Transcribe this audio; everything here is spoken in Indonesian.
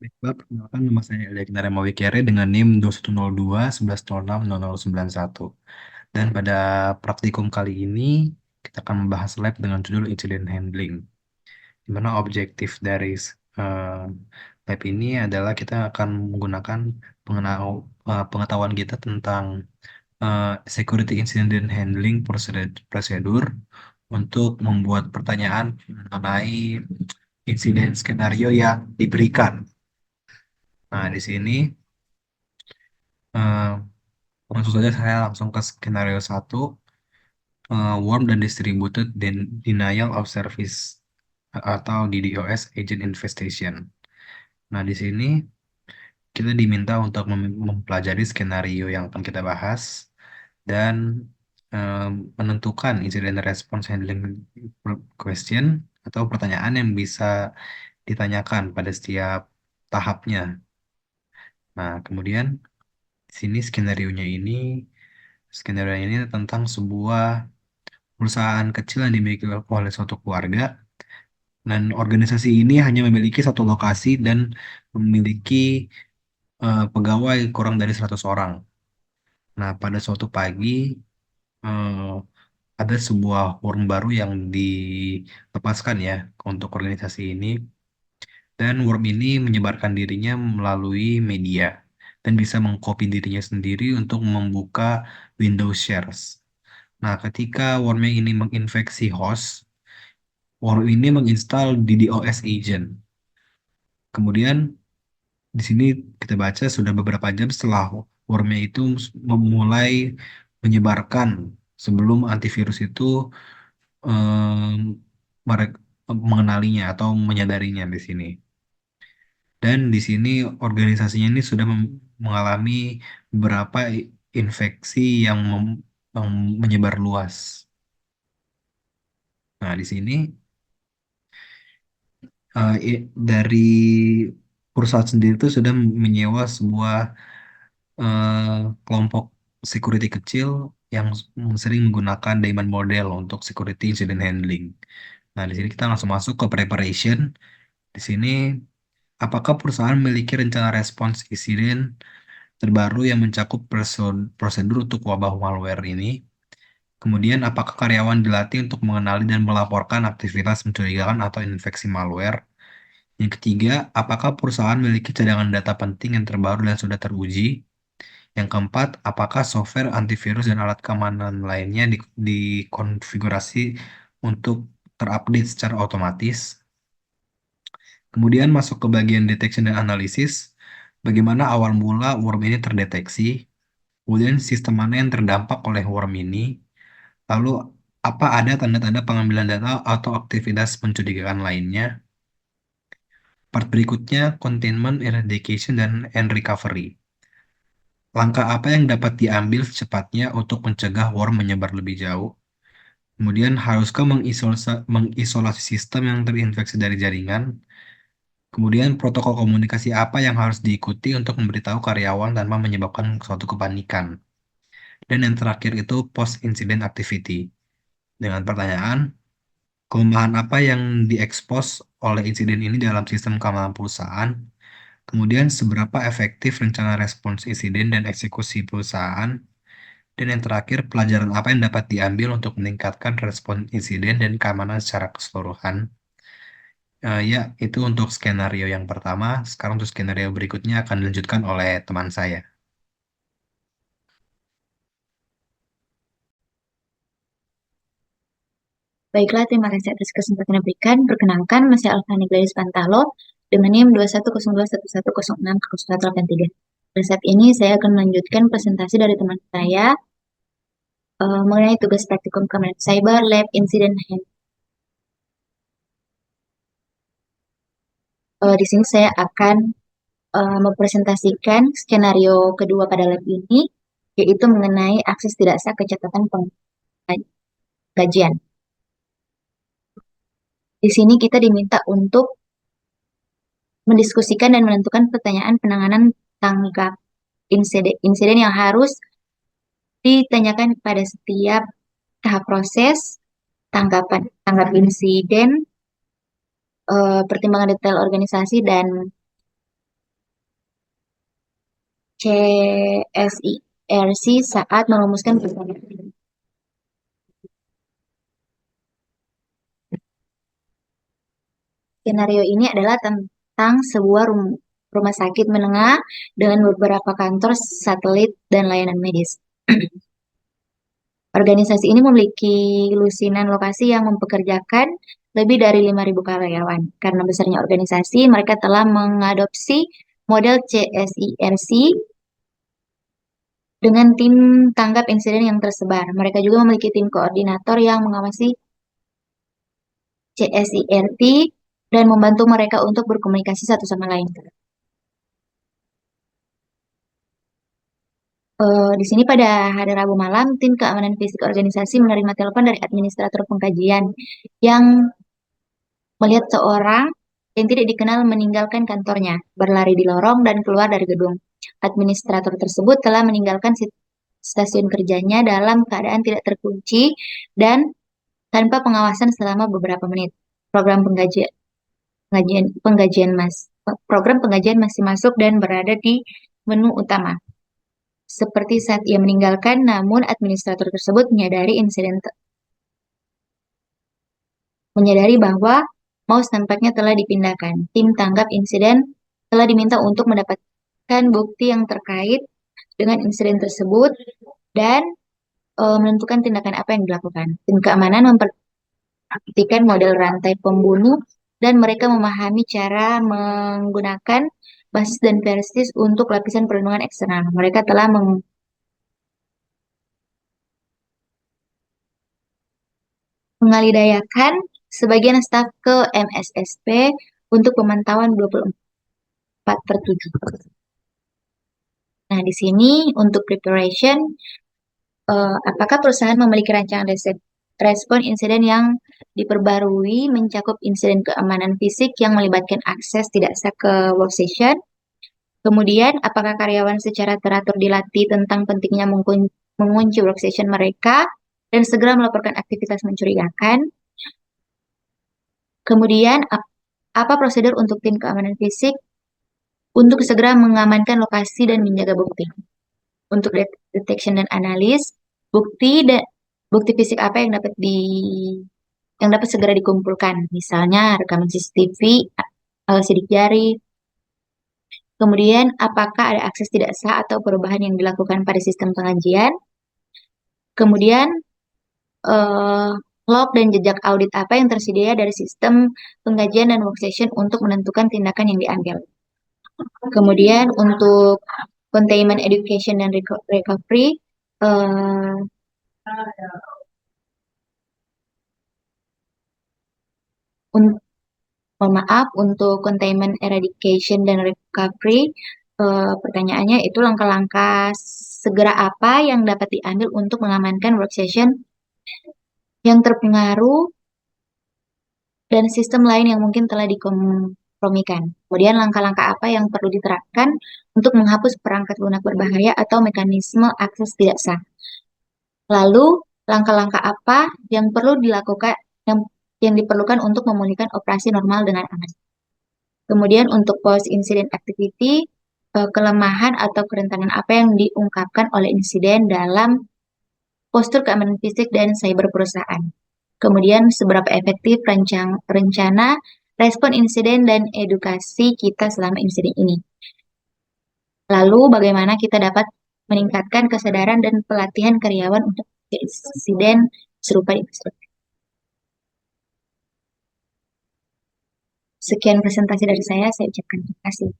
Baiklah, perkenalkan nama saya Elia Mawikere dengan NIM 2102 1106 0091. Dan pada praktikum kali ini, kita akan membahas lab dengan judul Incident Handling. Di mana objektif dari eh, lab ini adalah kita akan menggunakan pengetahuan kita tentang Security Incident Handling prosedur untuk membuat pertanyaan mengenai insiden skenario yang diberikan. Nah, di sini eh, langsung saja saya langsung ke skenario satu, Warm dan Distributed Denial of Service atau DDoS Agent Infestation. Nah, di sini kita diminta untuk mempelajari skenario yang akan kita bahas dan eh, menentukan incident response handling question atau pertanyaan yang bisa ditanyakan pada setiap tahapnya. Nah, kemudian di sini skenario ini tentang sebuah perusahaan kecil yang dimiliki oleh suatu keluarga, dan organisasi ini hanya memiliki satu lokasi dan memiliki pegawai kurang dari 100 orang. Nah, pada suatu pagi eh, ada sebuah forum baru yang dilepaskan ya untuk organisasi ini, dan worm ini menyebarkan dirinya melalui media dan bisa mengcopy dirinya sendiri untuk membuka Windows Shares. Nah, ketika worm ini menginfeksi host, worm ini menginstal DDoS agent. Kemudian di sini kita baca sudah beberapa jam setelah wormnya itu memulai menyebarkan sebelum antivirus itu mereka mengenalinya atau menyadarinya di sini. Dan di sini organisasinya ini sudah mengalami beberapa infeksi yang menyebar luas. Nah, di sini dari perusahaan sendiri itu sudah menyewa sebuah kelompok security kecil yang sering menggunakan diamond model untuk security incident handling. Nah, di sini kita langsung masuk ke preparation. Di sini, apakah perusahaan memiliki rencana respons insiden terbaru yang mencakup prosedur untuk wabah malware ini? Kemudian, apakah karyawan dilatih untuk mengenali dan melaporkan aktivitas mencurigakan atau infeksi malware? Yang ketiga, apakah perusahaan memiliki cadangan data penting yang terbaru dan sudah teruji? Yang keempat, apakah software antivirus dan alat keamanan lainnya dikonfigurasi untuk terupdate secara otomatis? Kemudian masuk ke bagian detection dan analisis. Bagaimana awal mula worm ini terdeteksi? Kemudian sistem mana yang terdampak oleh worm ini? Lalu apa ada tanda-tanda pengambilan data atau aktivitas mencurigakan lainnya? Part berikutnya, containment, eradication, dan and recovery. Langkah apa yang dapat diambil secepatnya untuk mencegah worm menyebar lebih jauh? Kemudian, haruskah mengisolasi sistem yang terinfeksi dari jaringan? Kemudian, protokol komunikasi apa yang harus diikuti untuk memberitahu karyawan tanpa menyebabkan suatu kepanikan? Dan yang terakhir itu post-incident activity. Dengan pertanyaan, kelemahan apa yang diekspos oleh insiden ini dalam sistem keamanan perusahaan? Kemudian, seberapa efektif rencana respons insiden dan eksekusi perusahaan? Dan yang terakhir, pelajaran apa yang dapat diambil untuk meningkatkan respon insiden dan keamanan secara keseluruhan? Ya, itu untuk skenario yang pertama. Sekarang untuk skenario berikutnya akan dilanjutkan oleh teman saya. Baiklah, terima kasih atas kesempatan yang diberikan. Perkenalkan, saya Alfani Gladys Pantalo dengan NIM 210211610183. Pada saat ini, saya akan melanjutkan presentasi dari teman saya mengenai tugas praktikum keamanan cyber lab incident hand. Di sini saya akan mempresentasikan skenario kedua pada lab ini, yaitu mengenai akses tidak sah ke catatan pengkajian. Di sini kita diminta untuk mendiskusikan dan menentukan pertanyaan penanganan tanggap insiden yang harus ditanyakan pada setiap tahap proses, tanggap insiden, pertimbangan detail organisasi, dan CSIRC saat merumuskan pertanyaan. Skenario ini adalah tentang sebuah rumah sakit menengah dengan beberapa kantor satelit dan layanan medis. Organisasi ini memiliki lusinan lokasi yang mempekerjakan lebih dari 5.000 karyawan. Karena besarnya organisasi, mereka telah mengadopsi model CSIRC dengan tim tanggap insiden yang tersebar. Mereka juga memiliki tim koordinator yang mengawasi CSIRT dan membantu mereka untuk berkomunikasi satu sama lain. Di sini pada hari Rabu malam, tim keamanan fisik organisasi menerima telepon dari administrator pengkajian yang melihat seorang yang tidak dikenal meninggalkan kantornya, berlari di lorong dan keluar dari gedung. Administrator tersebut telah meninggalkan stasiun kerjanya dalam keadaan tidak terkunci dan tanpa pengawasan selama beberapa menit. Program program penggajian masih masuk dan berada di menu utama. Seperti saat ia meninggalkan, namun administrator tersebut menyadari bahwa mouse nampaknya telah dipindahkan. Tim tanggap insiden telah diminta untuk mendapatkan bukti yang terkait dengan insiden tersebut dan menentukan tindakan apa yang dilakukan. Tim keamanan memperhatikan model rantai pembunuh dan mereka memahami cara menggunakan basis dan versis untuk lapisan perlindungan eksternal. Mereka telah mengalidayakan sebagian staf ke MSSP untuk pemantauan 24/7. Nah, di sini untuk preparation, apakah perusahaan memiliki rancangan respon insiden yang diperbarui mencakup insiden keamanan fisik yang melibatkan akses tidak sah ke workstation? Kemudian, apakah karyawan secara teratur dilatih tentang pentingnya mengunci workstation mereka dan segera melaporkan aktivitas mencurigakan? Kemudian, apa prosedur untuk tim keamanan fisik untuk segera mengamankan lokasi dan menjaga bukti? Untuk detection dan analis, bukti fisik apa yang dapat segera dikumpulkan? Misalnya rekaman CCTV, sidik jari. Kemudian, apakah ada akses tidak sah atau perubahan yang dilakukan pada sistem pengajian? Kemudian, eh, log dan jejak audit apa yang tersedia dari sistem pengkajian dan workstation untuk menentukan tindakan yang diambil. Kemudian untuk containment education dan recovery, eh, un- mohon maaf untuk containment eradication dan recovery, pertanyaannya itu langkah-langkah segera apa yang dapat diambil untuk mengamankan workstation yang terpengaruh dan sistem lain yang mungkin telah dikompromikan. Kemudian langkah-langkah apa yang perlu diterapkan untuk menghapus perangkat lunak berbahaya atau mekanisme akses tidak sah. Lalu langkah-langkah apa yang perlu dilakukan yang diperlukan untuk memulihkan operasi normal dengan aman. Kemudian untuk post incident activity, kelemahan atau kerentanan apa yang diungkapkan oleh insiden dalam postur keamanan fisik dan cyber perusahaan. Kemudian seberapa efektif rencana respon insiden dan edukasi kita selama insiden ini. Lalu bagaimana kita dapat meningkatkan kesadaran dan pelatihan karyawan untuk insiden serupa di masa depan. Sekian presentasi dari saya ucapkan terima kasih.